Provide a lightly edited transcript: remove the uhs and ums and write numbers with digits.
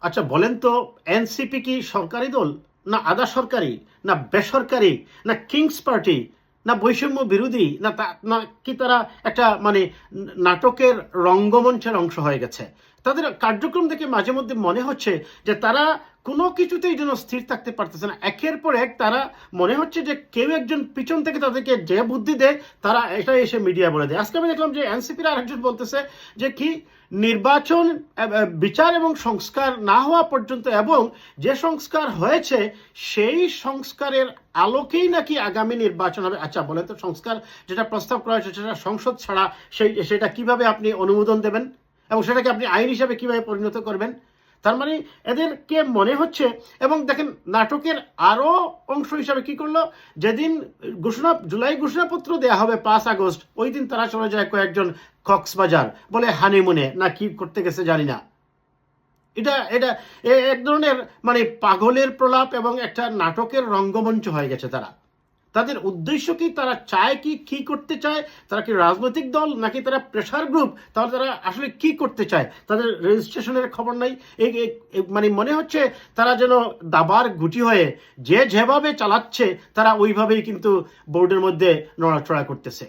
আচ্ছা বলেন তো, এনসিপি কি সরকারি দল, না আধা সরকারি, না বেসরকারি, না কিংস পার্টি, না বৈষম্য বিরোধী, না কি তারা একটা মানে নাটকের রঙ্গমঞ্চের অংশ হয়ে গেছে? তাদের কার্যক্রম দেখে মাঝে মধ্যে মনে হচ্ছে যে তারা কোনো কিছুতেই যেন স্থির থাকতে পারতেছে না। একের পর এক তারা মনে হচ্ছে যে কেউ একজন পিছন থেকে তাদেরকে যে বুদ্ধি দেয় তারা এটা এসে মিডিয়া বলে দেয়। আজকে আমি দেখলাম যে এনসিপির আরেকজন বলতেছে যে কি নির্বাচন বিচার এবং সংস্কার না হওয়া পর্যন্ত, এবং যে সংস্কার হয়েছে সেই সংস্কারের আলোকেই নাকি আগামী নির্বাচন হবে। আচ্ছা বলেন তো, সংস্কার যেটা প্রস্তাব করা হয়েছে সেটা সংসদ ছাড়া সেটা কিভাবে আপনি অনুমোদন দেবেন এবং সেটাকে আপনি আইন হিসাবে কিভাবে পরিণত করবেন? তার মানে এদেরকে মনে হচ্ছে, এবং দেখেন নাটকের আরো অংশ হিসাবে কি করলো, যেদিন জুলাই ঘোষণাপত্র দেয়া হবে 5 আগস্ট, ওই দিন তারা চলে যায় কয়েকজন কক্সবাজার, বলে হানিমুনে না কি করতে গেছে জানি না। এটা এটা এক ধরনের মানে পাগলের প্রলাপ এবং একটা নাটকের রঙ্গমঞ্চ হয়ে গেছে। তাদের উদ্দেশ্য কি, তারা চায় কি, কি করতে চায়, তারা কি রাজনৈতিক দল নাকি তারা প্রেশার গ্রুপ, তাহলে তারা আসলে কি করতে চায় তাদের রেজিস্ট্রেশনের খবর নাই। মানে মনে হচ্ছে তারা যেন দাবার গুটি হয়ে যে যেভাবে চালাচ্ছে তারা ওইভাবেই কিন্তু বোর্ডের মধ্যে নড়াচড়া করতেছে।